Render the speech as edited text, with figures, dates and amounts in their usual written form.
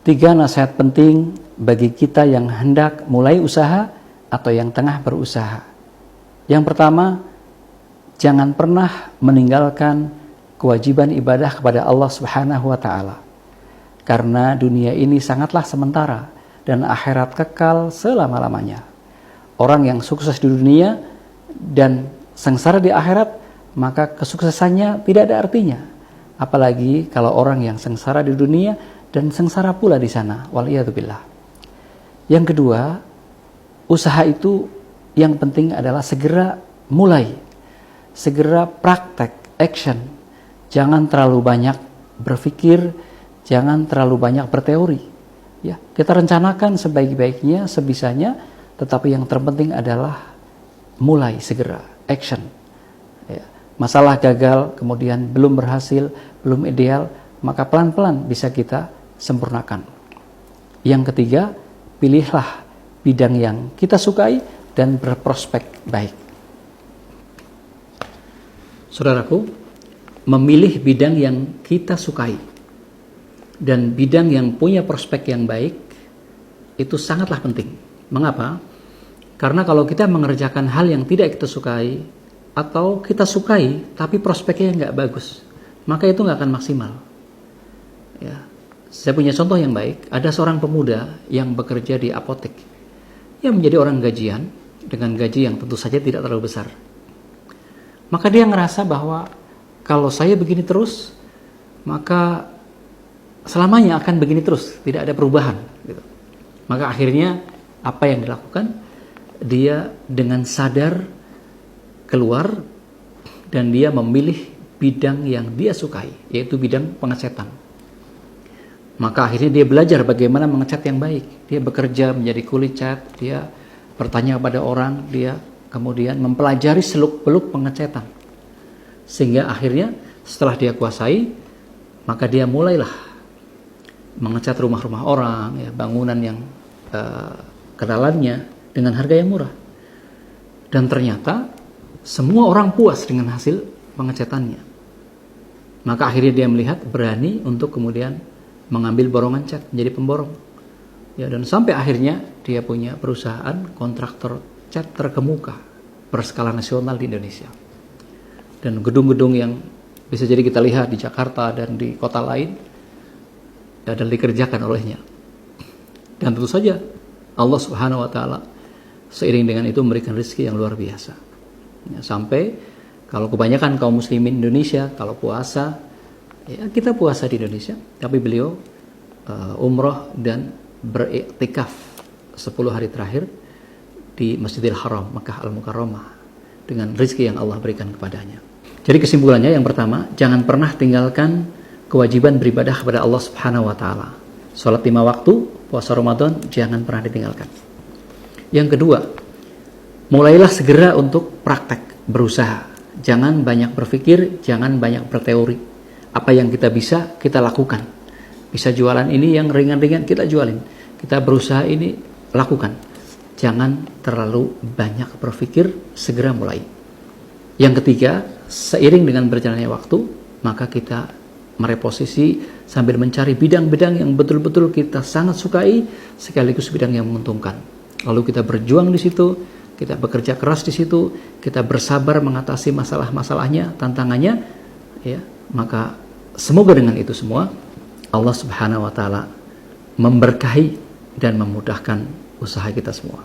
3 nasihat penting bagi kita yang hendak mulai usaha atau yang tengah berusaha. Yang pertama, jangan pernah meninggalkan kewajiban ibadah kepada Allah Subhanahu wa taala. Karena dunia ini sangatlah sementara dan akhirat kekal selama-lamanya. Orang yang sukses di dunia dan sengsara di akhirat, maka kesuksesannya tidak ada artinya. Apalagi kalau orang yang sengsara di dunia dan sengsara pula di sana. Waliyadzubillah. Yang kedua, usaha itu yang penting adalah segera mulai. Segera praktek, action. Jangan terlalu banyak berpikir, jangan terlalu banyak berteori. Ya, kita rencanakan sebaik-baiknya, sebisanya, tetapi yang terpenting adalah mulai segera, action. Ya. Masalah gagal, kemudian belum berhasil, belum ideal, maka pelan-pelan bisa kita sempurnakan. Yang ketiga, pilihlah bidang yang kita sukai dan berprospek baik. Saudaraku, memilih bidang yang kita sukai dan bidang yang punya prospek yang baik itu sangatlah penting. Mengapa? Karena kalau kita mengerjakan hal yang tidak kita sukai atau kita sukai tapi prospeknya nggak bagus, maka itu nggak akan maksimal. Ya. Saya punya contoh yang baik. Ada seorang pemuda yang bekerja di apotek, yang menjadi orang gajian dengan gaji yang tentu saja tidak terlalu besar. Maka dia ngerasa bahwa kalau saya begini terus, maka selamanya akan begini terus, tidak ada perubahan. Gitu. Maka akhirnya apa yang dilakukan? Dia dengan sadar keluar dan dia memilih bidang yang dia sukai, yaitu bidang pengecatan. Maka akhirnya dia belajar bagaimana mengecat yang baik. Dia bekerja menjadi kuli cat, dia bertanya kepada orang, dia kemudian mempelajari seluk-beluk pengecatan. Sehingga akhirnya setelah dia kuasai, maka dia mulailah mengecat rumah-rumah orang, ya, bangunan yang kenalannya dengan harga yang murah. Dan ternyata semua orang puas dengan hasil pengecatannya. Maka akhirnya dia melihat berani untuk kemudian mengambil borongan cat, menjadi pemborong. Ya, dan sampai akhirnya dia punya perusahaan kontraktor cat terkemuka berskala nasional di Indonesia. Dan gedung-gedung yang bisa jadi kita lihat di Jakarta dan di kota lain dan dikerjakan olehnya. Dan tentu saja Allah Subhanahu wa taala seiring dengan itu memberikan rezeki yang luar biasa. Ya, sampai kalau kebanyakan kaum muslimin Indonesia kalau puasa, ya kita puasa di Indonesia, tapi beliau umroh dan beriktikaf 10 hari terakhir di Masjidil Haram, Makkah Al-Mukarramah dengan rezeki yang Allah berikan kepadanya. Jadi kesimpulannya yang pertama, jangan pernah tinggalkan kewajiban beribadah kepada Allah Subhanahu wa taala. Salat 5 waktu, puasa Ramadan jangan pernah ditinggalkan. Yang kedua, mulailah segera untuk praktek, berusaha. Jangan banyak berpikir, jangan banyak berteori. Apa yang kita bisa, kita lakukan. Bisa jualan ini yang ringan-ringan, kita jualin. Kita berusaha ini, lakukan. Jangan terlalu banyak berpikir, segera mulai. Yang ketiga, seiring dengan berjalannya waktu, maka kita mereposisi sambil mencari bidang-bidang yang betul-betul kita sangat sukai, sekaligus bidang yang menguntungkan. Lalu kita berjuang di situ, kita bekerja keras di situ, kita bersabar mengatasi masalah-masalahnya, tantangannya, ya, maka semoga dengan itu semua Allah Subhanahu wa taala memberkahi dan memudahkan usaha kita semua.